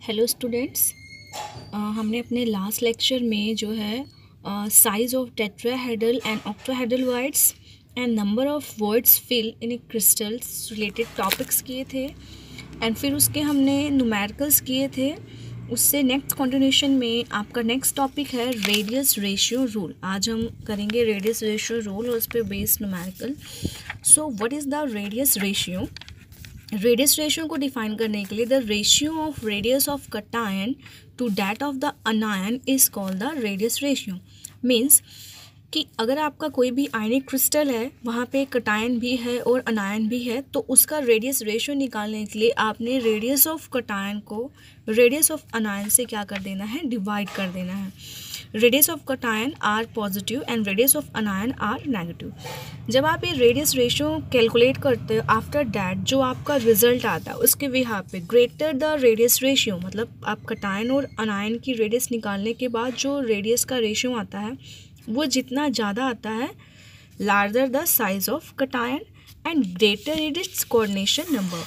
Hello students. हमने अपने last lecture में जो है size of tetrahedral and octahedral voids and number of voids fill in a crystals related topics किए थे एंड फिर उसके हमने न्यूमेरिकल्स किए थे। उससे नेक्स्ट कंटिन्यूशन में आपका नेक्स्ट टॉपिक है रेडियस रेशियो रूल। आज हम करेंगे रेडियस रेशियो रूल और उस पर based numerical. So what is the radius ratio? Radius ratio को डिफाइन करने के लिए the ratio of radius of cation to that of the anion is called the radius ratio. Means कि अगर आपका कोई भी आयनिक क्रिस्टल है, वहाँ पे कटायन भी है और अनायन भी है, तो उसका रेडियस रेशियो निकालने के लिए आपने रेडियस ऑफ कटायन को रेडियस ऑफ अनायन से क्या कर देना है, डिवाइड कर देना है। Radius of cation r positive and radius of anion r negative. जब आप ये रेडियस रेशियो कैलकुलेट करते हो, आफ्टर दैट जो आपका रिजल्ट आता है उसके बिहार पे ग्रेटर द रेडियस रेशियो, मतलब आप कटायन और अनायन की रेडियस निकालने के बाद जो रेडियस का रेशियो आता है वो जितना ज़्यादा आता है, larger the size of cation and greater it's coordination number.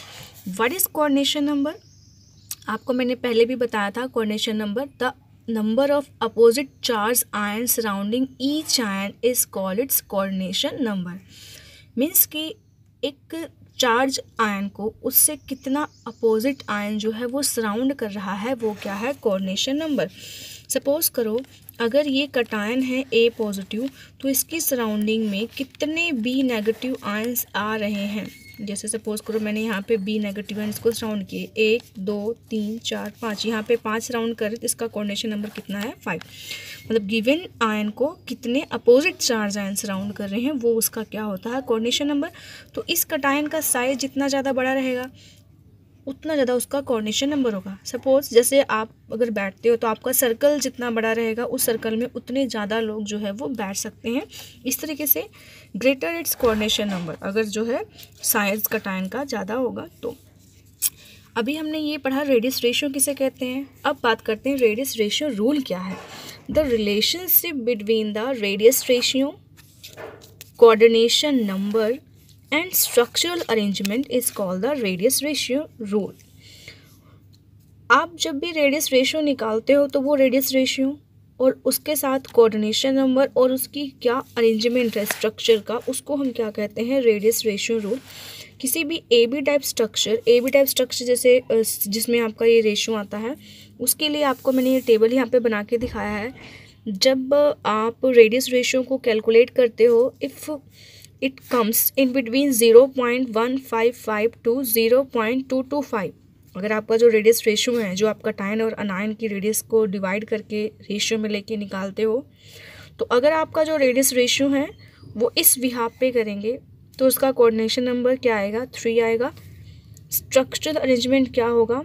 What is coordination number? आपको मैंने पहले भी बताया था, coordination number the number of opposite charge ion surrounding each ion is called its coordination number. Means कि एक charge ion को उससे कितना अपोजिट आयन जो है वो सराउंड कर रहा है, वो क्या है, कोऑर्डिनेशन नंबर। सपोज करो अगर ये कटायन है ए पॉजिटिव, तो इसकी सराउंडिंग में कितने बी नेगेटिव आयन्स आ रहे हैं। जैसे सपोज करो मैंने यहाँ पे बी नेगेटिव आयन्स को सराउंड किए, 1 2 3 4 5, यहाँ पे 5 राउंड करें तो इसका कोऑर्डिनेशन नंबर कितना है, 5। मतलब गिवन आयन को कितने अपोजिट चार्ज आयन सराउंड कर रहे हैं वो उसका क्या होता है, कोऑर्डिनेशन नंबर। तो इस कटायन का साइज जितना ज़्यादा बड़ा रहेगा उतना ज़्यादा उसका कोऑर्डिनेशन नंबर होगा। सपोज जैसे आप अगर बैठते हो तो आपका सर्कल जितना बड़ा रहेगा उस सर्कल में उतने ज़्यादा लोग जो है वो बैठ सकते हैं। इस तरीके से ग्रेटर इट्स कोऑर्डिनेशन नंबर, अगर जो है साइज कटायन का ज़्यादा होगा। तो अभी हमने ये पढ़ा रेडियस रेशियो किसे कहते हैं। अब बात करते हैं रेडियस रेशियो रूल क्या है। The relationship between the radius ratio, coordination number and structural arrangement is called the radius ratio rule। आप जब भी रेडियस रेशियो निकालते हो तो वो रेडियस रेशियो और उसके साथ कोऑर्डिनेशन नंबर और उसकी क्या अरेंजमेंट है स्ट्रक्चर का, उसको हम क्या कहते हैं, रेडियस रेशियो रूल। किसी भी ए बी टाइप स्ट्रक्चर जैसे जिसमें आपका ये रेशियो आता है, उसके लिए आपको मैंने ये टेबल यहाँ पे बना के दिखाया है। जब आप रेडियस रेशियो को कैलकुलेट करते हो, if it comes in between 0.155 to 0.225। अगर आपका जो रेडियस रेशियो है, जो आपका कटायन और अनायन की रेडियस को डिवाइड करके रेशियो में लेके निकालते हो, तो अगर आपका जो रेडियस रेशियो है वो इस बिहाफ पे करेंगे तो उसका कोऑर्डिनेशन नंबर क्या आएगा, 3 आएगा। स्ट्रक्चरल अरेंजमेंट क्या होगा,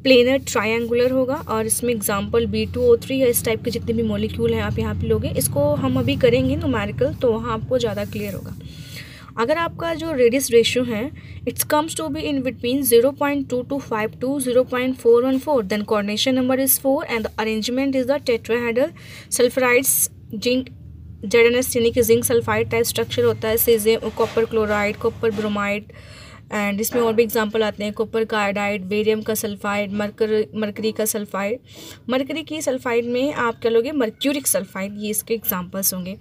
प्लेनर ट्रायंगुलर होगा। और इसमें एग्जांपल B2O3 है, इस टाइप के जितने भी मॉलिक्यूल हैं आप यहाँ पे लोगे। इसको हम अभी करेंगे न्यूमेरिकल, तो वहाँ आपको ज़्यादा क्लियर होगा। अगर आपका जो रेडियस रेशियो है it's comes to be in between 0.225 to 0.414, then coordination number is 4 and the arrangement is the tetrahedral sulphides zinc ZnS, यानी कि जिंक सल्फाइड टाइप स्ट्रक्चर होता है। Caesium, copper chloride, copper bromide, and इसमें और भी example आते हैं, copper का आयोडाइड, बेरियम का सल्फाइड, मरकरी का सल्फाइड। मरकरी की सल्फाइड में आप क्या लोगे, मर्क्यूरिक सल्फाइड, ये इसके एग्जांपल्स होंगे।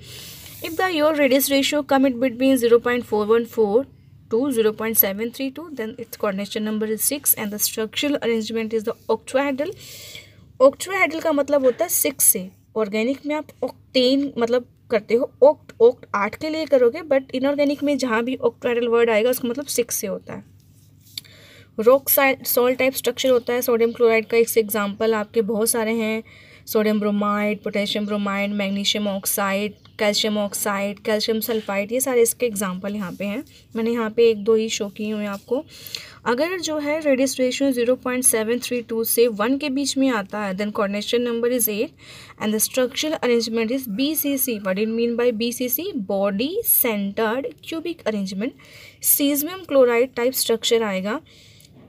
If the your radius ratio come it between 0.414 to 0.732, then it's coordination number is 6 and the structural arrangement is the octahedral. Octahedral का मतलब होता है 6 से। ऑर्गेनिक में आप ऑक्टेन मतलब करते हो, ऑक्ट 8 के लिए करोगे, बट इनऑर्गेनिक में जहाँ भी ऑक्टाहेड्रल वर्ड आएगा उसका मतलब 6 से होता है। रॉक सॉल्ट टाइप स्ट्रक्चर होता है। सोडियम क्लोराइड का एक एग्जांपल आपके बहुत सारे हैं, sodium bromide, potassium bromide, magnesium oxide, calcium sulphide, ये सारे इसके एग्जांपल यहाँ पे हैं। मैंने यहाँ पे 1-2 ही शो किए हुए हैं आपको। अगर जो है रेडियस रेशियो 0.732 से 1 के बीच में आता है, then coordination number is 8 and the structural arrangement is BCC। What it mean by BCC? Body centred cubic arrangement. Caesium chloride type structure आएगा,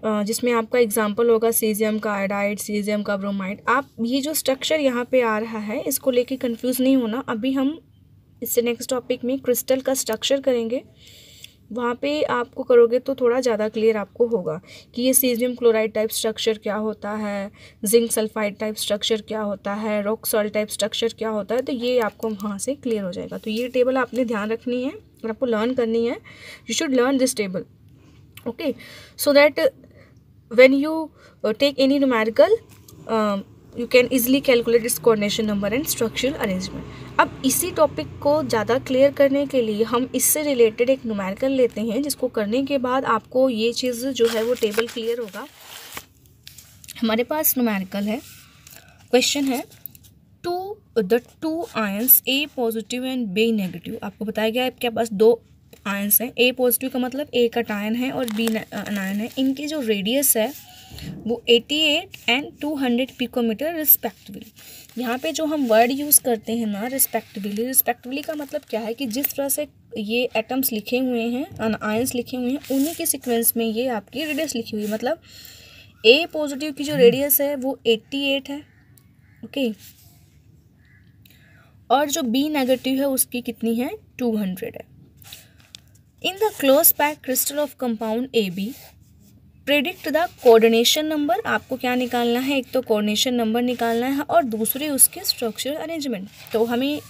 जिसमें आपका एग्जांपल होगा सीजियम का आयोडाइड, सीजियम का ब्रोमाइड। आप ये जो स्ट्रक्चर यहाँ पे आ रहा है इसको लेके कंफ्यूज नहीं होना। अभी हम इससे नेक्स्ट टॉपिक में क्रिस्टल का स्ट्रक्चर करेंगे। वहाँ पे आपको करोगे तो थोड़ा ज़्यादा क्लियर आपको होगा कि ये सीजियम क्लोराइड टाइप स्ट्रक्चर क्या होता है, जिंक सल्फाइड टाइप स्ट्रक्चर क्या होता है, रॉक सॉल्ट टाइप स्ट्रक्चर क्या होता है, तो ये आपको वहाँ से क्लियर हो जाएगा। तो ये टेबल आपने ध्यान रखनी है और आपको लर्न करनी है। You should learn this table, okay, so that when you take any numerical you can easily calculate its coordination number and structural arrangement. अब इसी टॉपिक को ज़्यादा क्लियर करने के लिए हम इससे रिलेटेड एक न्यूमेरिकल लेते हैं, जिसको करने के बाद आपको ये चीज़ जो है वो टेबल क्लियर होगा। हमारे पास न्यूमेरिकल है, क्वेश्चन है the two ions A positive and B negative. आपको बताया गया है आपके पास दो आयंस हैं, ए पॉजिटिव का मतलब ए कटायन है और बी अनायन है। इनकी जो रेडियस है वो 88 एंड 200 पिकोमीटर रिस्पेक्टिवली। यहाँ पे जो हम वर्ड यूज़ करते हैं ना रिस्पेक्टिवली का मतलब क्या है कि जिस तरह से ये एटम्स लिखे हुए हैं, आयंस लिखे हुए हैं, उन्हीं के सीक्वेंस में ये आपकी रेडियस लिखी हुई है। मतलब ए पॉजिटिव की जो रेडियस है वो 88 है, ओके, और जो बी नेगेटिव है उसकी कितनी है, 200 है। In the close pack crystal of compound AB predict the coordination number. आपको क्या निकालना है, एक तो कोऑर्डिनेशन नंबर निकालना है और दूसरे उसके स्ट्रक्चरल अरेंजमेंट। तो हमें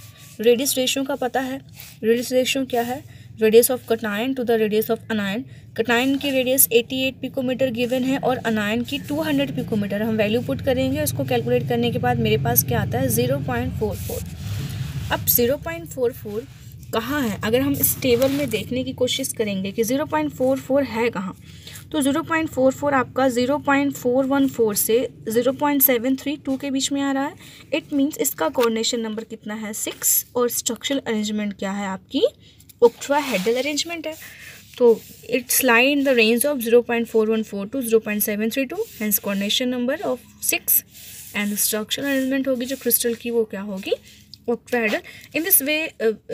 रेडियस रेशियो का पता है। रेडियस रेशियो क्या है, radius of cation to the radius of anion. Cation की रेडियस 88 पिकोमीटर गिवन है और अनायन की 200 पिकोमीटर। हम वैल्यू पुट करेंगे, उसको कैलकुलेट करने के बाद मेरे पास क्या आता है, 0.44। अब 0.44 कहाँ है, अगर हम इस टेबल में देखने की कोशिश करेंगे कि 0.44 है कहाँ, तो 0.44 आपका 0.414 से 0.732 के बीच में आ रहा है। इट मीन्स इसका कोऑर्डिनेशन नंबर कितना है, 6, और स्ट्रक्चरल अरेंजमेंट क्या है, आपकी ऑक्ट्राहेड्रल अरेंजमेंट है। तो it's lie in the range of 0.414 to 0.732, hence coordination number of 6 and structural arrangement होगी जो क्रिस्टल की, वो क्या होगी, octahedral. In this way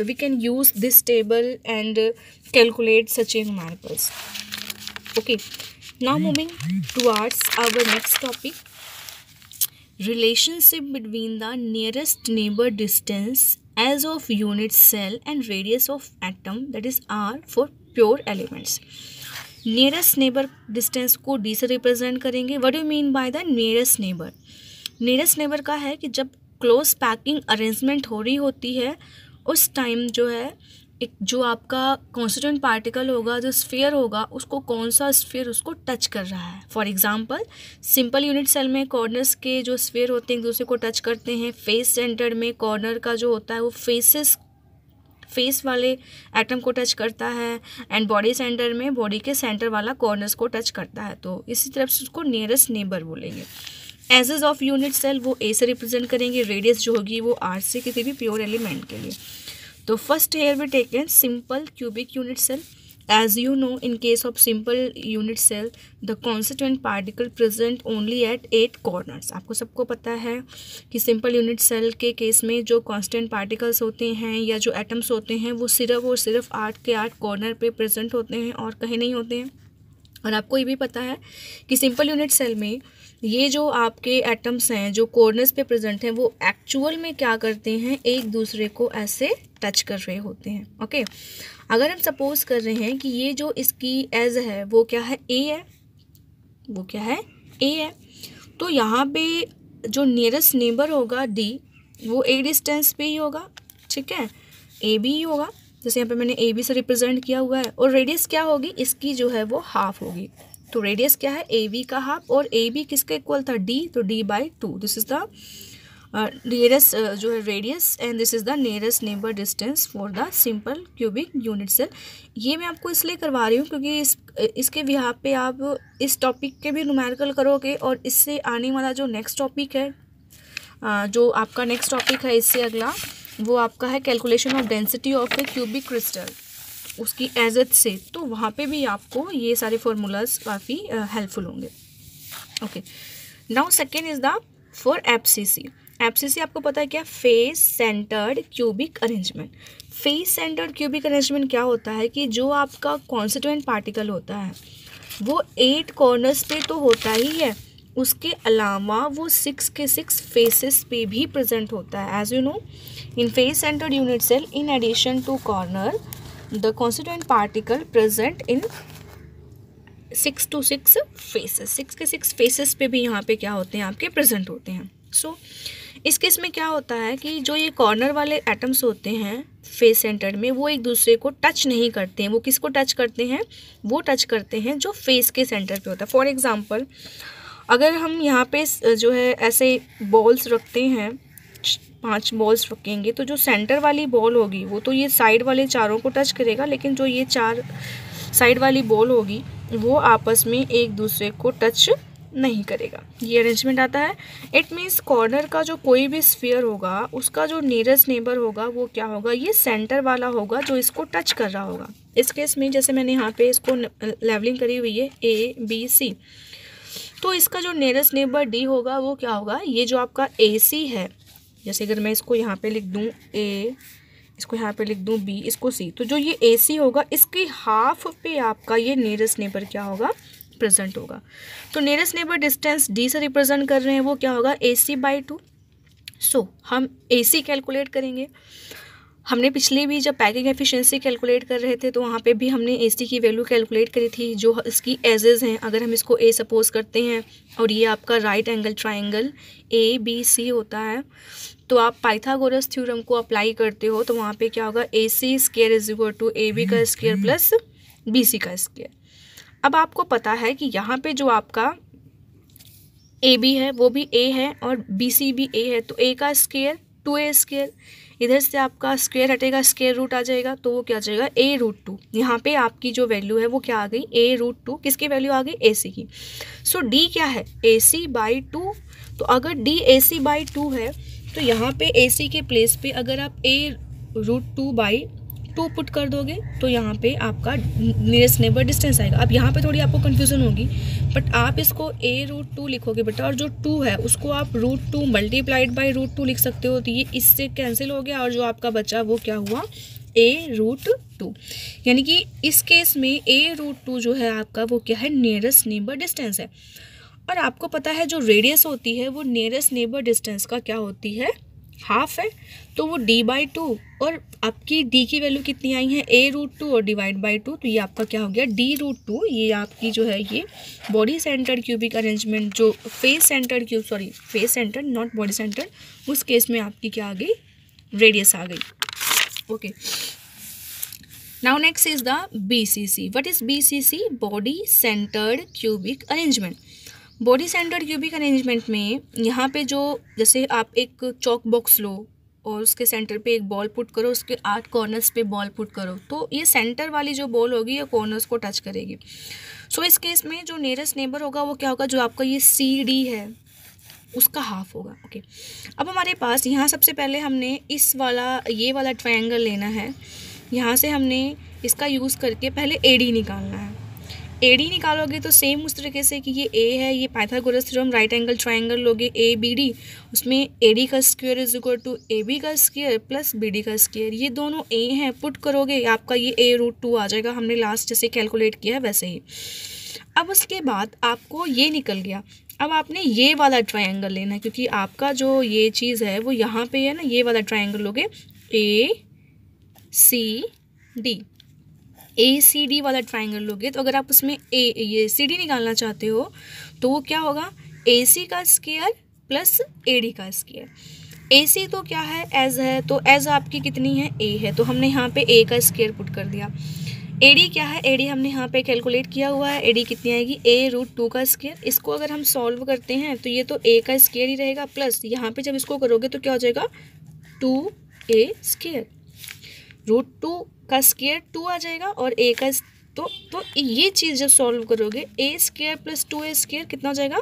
we can use this table and calculate such a numericals. Okay, now moving towards our next topic, relationship between the nearest neighbor distance as of unit cell and radius of atom, that is R for pure elements. nearest neighbor distance को D से represent करेंगे। what do you mean by the nearest neighbor? nearest neighbor का है कि जब close packing arrangement हो रही होती है उस टाइम जो है एक जो आपका कॉन्स्टिट्यूएंट पार्टिकल होगा, जो स्फीयर होगा, उसको कौन सा स्फीयर उसको टच कर रहा है। For example simple unit cell में कॉर्नर्स के जो स्फीयर होते हैं एक दूसरे को टच करते हैं। फेस सेंटर में कॉर्नर का जो होता है वो फेस वाले एटम को टच करता है, एंड बॉडी सेंटर में बॉडी के सेंटर वाला कॉर्नर्स को टच करता है। तो इसी तरफ से उसको नियरेस्ट नेबर बोलेंगे। एजेस ऑफ यूनिट सेल वो ए से रिप्रेजेंट करेंगे, रेडियस जो होगी वो आर से, किसी भी प्योर एलिमेंट के लिए। तो first here we taken simple cubic unit cell. As you know, in case of simple unit cell the constituent particle present only at 8 corners. आपको सबको पता है कि सिंपल यूनिट सेल के केस में जो कॉन्स्टेंट पार्टिकल्स होते हैं या जो एटम्स होते हैं वो सिर्फ और सिर्फ 8 के 8 कॉर्नर पे प्रेजेंट होते हैं और कहीं नहीं होते हैं। और आपको ये भी पता है कि सिंपल यूनिट सेल में ये जो आपके एटम्स हैं जो कॉर्नर्स पे प्रेजेंट हैं वो एक्चुअल में क्या करते हैं, एक दूसरे को ऐसे टच कर रहे होते हैं। ओके, अगर हम सपोज कर रहे हैं कि ये जो इसकी एज है वो क्या है, ए है, वो क्या है, ए है, तो यहाँ पे जो नियरेस्ट नेबर होगा डी वो ए डिस्टेंस पे ही होगा, ठीक है, ए बी ही होगा, जैसे यहाँ पे मैंने ए बी से रिप्रेजेंट किया हुआ है। और रेडियस क्या होगी इसकी, जो है वो हाफ होगी। तो रेडियस क्या है, ए बी का हाफ, और ए बी किसका इक्वल था, डी, तो D by 2। This is the nearest जो है radius and this is the nearest neighbour distance for the simple cubic unit cell. ये मैं आपको इसलिए करवा रही हूँ क्योंकि इसके बिहाफ पे आप इस टॉपिक के भी न्यूमेरिकल करोगे, और इससे आने वाला जो नेक्स्ट टॉपिक है, जो आपका नेक्स्ट टॉपिक है इससे अगला, वो आपका है calculation of density of A cubic crystal, उसकी एजेड से। तो वहाँ पे भी आपको ये सारे फॉर्मूलाज काफ़ी हेल्पफुल होंगे। Okay, now second is the for FCC. FCC आपको पता है क्या, face centred cubic arrangement. Face centred cubic arrangement क्या होता है कि जो आपका कॉन्स्टिट्यूएंट पार्टिकल होता है वो 8 कॉर्नर्स पे तो होता ही है, उसके अलावा वो 6 के 6 फेसेस पे भी प्रेजेंट होता है। As you know, in face centred unit cell in addition to corner the constituent particle present in 6 to 6 faces, 6 के 6 फेसेस पे भी यहाँ पे क्या होते हैं आपके प्रेजेंट होते हैं। सो इस केस में क्या होता है कि जो ये कॉर्नर वाले एटम्स होते हैं फेस सेंटर में, वो एक दूसरे को टच नहीं करते हैं। वो किसको टच करते हैं? वो टच करते हैं जो फेस के सेंटर पे होता है। फॉर एग्जांपल अगर हम यहाँ पे जो है ऐसे बॉल्स रखते हैं, 5 बॉल्स रखेंगे, तो जो सेंटर वाली बॉल होगी वो तो ये साइड वाले चारों को टच करेगा, लेकिन जो ये 4 साइड वाली बॉल होगी वो आपस में एक दूसरे को टच नहीं करेगा। ये अरेंजमेंट आता है। इट मीन्स कॉर्नर का जो कोई भी स्फीयर होगा उसका जो नियरेस्ट नेबर होगा वो क्या होगा? ये सेंटर वाला होगा जो इसको टच कर रहा होगा। इस केस में जैसे मैंने यहाँ पे इसको लेवलिंग करी हुई है A, B, C, तो इसका जो नियरेस्ट नेबर D होगा वो क्या होगा? ये जो आपका AC है, जैसे अगर मैं इसको यहाँ पे लिख दूँ A, इसको यहाँ पे लिख दूँ B, इसको C, तो जो ये AC होगा इसकी हाफ पे आपका ये नियरेस्ट नेबर क्या होगा? प्रेजेंट होगा। तो नियरेस्ट नेबर डिस्टेंस D से रिप्रेजेंट कर रहे हैं, वो क्या होगा? AC/2। सो हम AC कैलकुलेट करेंगे। हमने पिछले भी जब पैकिंग एफिशिएंसी कैलकुलेट कर रहे थे तो वहाँ पे भी हमने AC की वैल्यू कैलकुलेट करी थी, जो इसकी एजेस हैं। अगर हम इसको A सपोज करते हैं और ये आपका राइट एंगल ट्राइंगल ABC होता है, तो आप पाइथागोरस थ्योरम को अप्लाई करते हो तो वहाँ पे क्या होगा? AC² = AB का स्क्वायर प्लस BC का स्क्वायर। अब आपको पता है कि यहाँ पे जो आपका AB है वो भी A है और BC भी A है, तो A का स्क्वायर 2A², इधर से आपका स्क्वायर हटेगा, स्क्वायर रूट आ जाएगा, तो वो क्या आ जाएगा? A√2। यहाँ पे आपकी जो वैल्यू है वो क्या आ गई? A√2। किसकी वैल्यू आ गई? AC की। सो D क्या है? AC/2। तो अगर D AC/2 है तो यहाँ पे AC के प्लेस पे अगर आप A√2/2 पुट कर दोगे तो यहाँ पे आपका नियरेस्ट नेबर डिस्टेंस आएगा। अब यहाँ पे थोड़ी आपको कन्फ्यूजन होगी, बट आप इसको A√2 लिखोगे बेटा, और जो 2 है उसको आप √2 × √2 लिख सकते हो, तो ये इससे कैंसिल हो गया और जो आपका बचा वो क्या हुआ? A√2। यानी कि इस केस में A√2 जो है आपका वो क्या है? नियरेस्ट नेबर डिस्टेंस है। और आपको पता है जो रेडियस होती है वो नियरेस्ट नेबर डिस्टेंस का क्या होती है? हाफ है, तो वो D/2, और आपकी D की वैल्यू कितनी आई है? A√2 और /2, तो ये आपका क्या हो गया? D√2। ये आपकी जो है ये बॉडी सेंटर क्यूबिक अरेंजमेंट, जो face centre not body centre, उस केस में आपकी क्या आ गई? रेडियस आ गई। Okay, now next is the BCC। What is BCC? Body centred cubic arrangement. Body centred cubic arrangement में यहाँ पे जो, जैसे आप एक चॉक बॉक्स लो और उसके सेंटर पे एक बॉल पुट करो, उसके 8 कॉर्नर्स पे बॉल पुट करो, तो ये सेंटर वाली जो बॉल होगी ये कॉर्नर्स को टच करेगी। सो इस केस में जो नियरेस्ट नेबर होगा वो क्या होगा? जो आपका ये CD है उसका हाफ होगा। ओके, अब हमारे पास यहाँ सबसे पहले हमने ये वाला ट्रायंगल लेना है। यहाँ से हमने इसका यूज़ करके पहले AD निकालना है। AD निकालोगे तो सेम उस तरीके से कि ये A है, ये Pythagoras theorem right angle triangle लोगे ABD, उसमें AD का स्क्वायर = AB का स्क्वायर प्लस BD का स्क्वायर। ये दोनों A हैं, पुट करोगे आपका ये A√2 आ जाएगा। हमने लास्ट जैसे कैलकुलेट किया है वैसे ही। अब उसके बाद आपको ये निकल गया। अब आपने ये वाला ट्रायंगल लेना है, क्योंकि आपका जो ये चीज़ है वो यहाँ पे है ना, ये वाला ट्रायंगल लोगे ACD वाला ट्रायंगल लोगे, तो अगर आप उसमें ये CD निकालना चाहते हो तो वो क्या होगा? AC का स्क्वायर प्लस AD का स्क्वायर। AC तो क्या है? एज है, तो एज आपकी कितनी है? A है, तो हमने यहाँ पे A का स्क्वायर पुट कर दिया। AD क्या है? AD हमने यहाँ पे कैलकुलेट किया हुआ है। AD कितनी आएगी? A√2 का स्क्वायर। इसको अगर हम सॉल्व करते हैं तो ये तो A का स्क्वायर ही रहेगा, प्लस यहाँ पे जब इसको करोगे तो क्या हो जाएगा? 2A²। √2 का स्क्वायर 2 आ जाएगा और A का तो ये चीज़ जब सॉल्व करोगे A² + 2A² कितना हो जाएगा?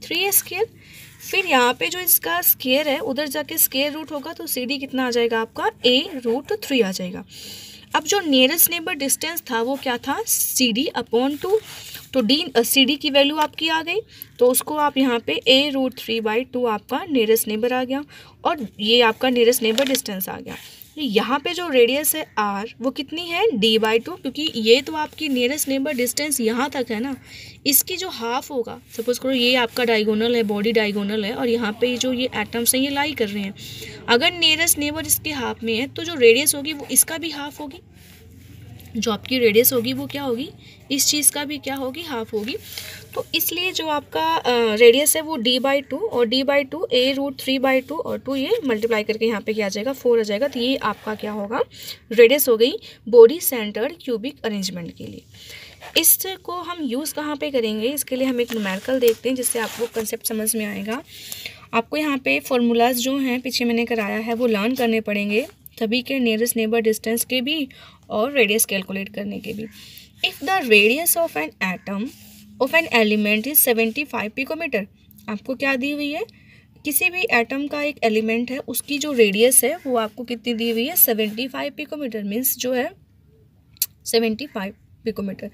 3A²। फिर यहाँ पे जो इसका स्क्वायर है उधर जाके स्क्वायर रूट होगा, तो CD कितना आ जाएगा आपका? A√3 आ जाएगा। अब जो नियरेस्ट नेबर डिस्टेंस था वो क्या था? CD/2। तो CD की वैल्यू आपकी आ गई, तो उसको आप यहाँ पे A√3/2 आपका नियरेस्ट नेबर आ गया, और ये आपका नियरेस्ट नेबर डिस्टेंस आ गया। यहाँ पे जो रेडियस है R वो कितनी है? D/2, क्योंकि ये तो आपकी नियरेस्ट नेबर डिस्टेंस यहाँ तक है ना, इसकी जो हाफ होगा, सपोज करो ये आपका डायगोनल है, बॉडी डायगोनल है, और यहाँ पे जो ये एटम्स हैं ये लाई कर रहे हैं। अगर नियरेस्ट नेबर इसके हाफ में है तो जो रेडियस होगी वो इसका भी हाफ होगी। जो आपकी रेडियस होगी वो क्या होगी, इस चीज़ का भी क्या होगी, हाफ होगी। तो इसलिए जो आपका रेडियस है वो d/2 और d/2 a√3/2 और 2 ये मल्टीप्लाई करके यहाँ पे क्या आ जाएगा, 4 आ जाएगा। तो ये आपका क्या होगा, रेडियस हो गई बॉडी सेंटर्ड क्यूबिक अरेंजमेंट के लिए। इसको हम यूज़ कहाँ पे करेंगे, इसके लिए हम एक न्यूमेरिकल देखते हैं जिससे आपको कंसेप्ट समझ में आएगा। आपको यहाँ पे फॉर्मूलाज जो हैं पीछे मैंने कराया है वो लर्न करने पड़ेंगे, सभी के नियरेस्ट नेबर डिस्टेंस के भी और रेडियस कैलकुलेट करने के भी। If the radius of an atom of an element is 75 picometre, आपको क्या दी हुई है, किसी भी एटम का एक एलिमेंट है उसकी जो रेडियस है वो आपको कितनी दी हुई है, 75 पिकोमीटर, मीन्स जो है 75 picometer.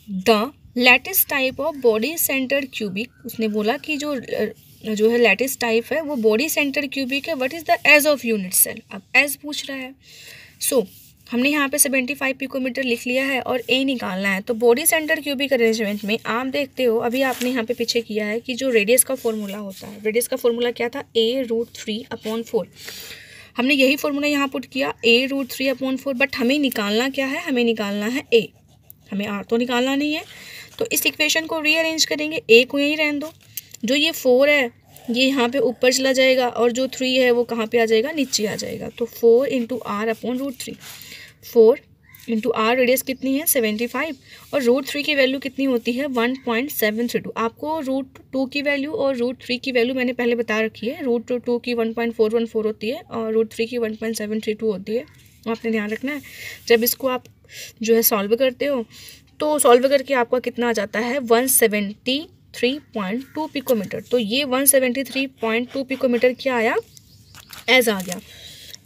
The lattice type of body centred cubic, उसने बोला कि जो है लैटिस टाइप है वो बॉडी सेंटर क्यूबिक है। What is the edge of unit cell, अब एज पूछ रहा है। सो हमने यहाँ पे 75 पिकोमीटर लिख लिया है और ए निकालना है। तो बॉडी सेंटर क्यूबिक अरेंजमेंट में आप देखते हो, अभी आपने यहाँ पे पीछे किया है कि जो रेडियस का फॉर्मूला होता है, रेडियस का फॉर्मूला क्या था, a√3/4। हमने यही फॉर्मूला यहाँ पुट किया a√3/4, बट हमें निकालना क्या है, हमें निकालना है a, हमें r तो निकालना नहीं है। तो इस इक्वेशन को रीअरेंज करेंगे, a को यहीं रहने दो, जो ये 4 है ये यहाँ पे ऊपर चला जाएगा और जो 3 है वो कहाँ पे आ जाएगा, नीचे आ जाएगा। तो 4 × r/√3, 4 × r रेडियस कितनी है, 75, और √3 की वैल्यू कितनी होती है, 1.732। आपको √2 की वैल्यू और √3 की वैल्यू मैंने पहले बता रखी है, √2 की 1.414 होती है और √3 की 1.732 होती है, आपने ध्यान रखना है। जब इसको आप जो है सॉल्व करते हो तो सॉल्व करके आपका कितना आ जाता है, 173.2 पिकोमीटर। तो ये 173.2 पिकोमीटर क्या आया, एज आ गया।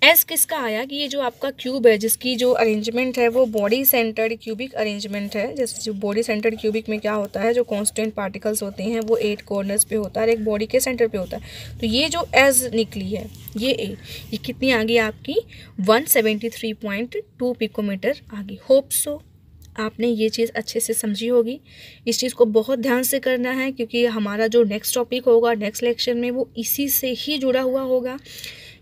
एज किसका आया कि ये जो आपका क्यूब है जिसकी जो अरेंजमेंट है वो बॉडी सेंटर्ड क्यूबिक अरेंजमेंट है। जैसे जो बॉडी सेंटर्ड क्यूबिक में क्या होता है, जो कांस्टेंट पार्टिकल्स होते हैं वो 8 कॉर्नर्स पे होता है और एक बॉडी के सेंटर पे होता है। तो ये जो एज निकली है ये ये कितनी आ गई आपकी, 173.2 पिकोमीटर आ गई। होप सो आपने ये चीज़ अच्छे से समझी होगी। इस चीज़ को बहुत ध्यान से करना है क्योंकि हमारा जो नेक्स्ट टॉपिक होगा नेक्स्ट लेक्चर में वो इसी से ही जुड़ा हुआ होगा,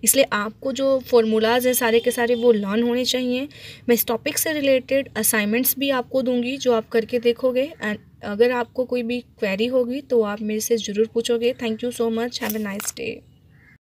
इसलिए आपको जो फॉर्मूलाज हैं सारे के सारे वो लर्न होने चाहिए। मैं इस टॉपिक से रिलेटेड असाइनमेंट्स भी आपको दूंगी जो आप करके देखोगे, एंड अगर आपको कोई भी क्वेरी होगी तो आप मेरे से ज़रूर पूछोगे। Thank you so much, have a nice day.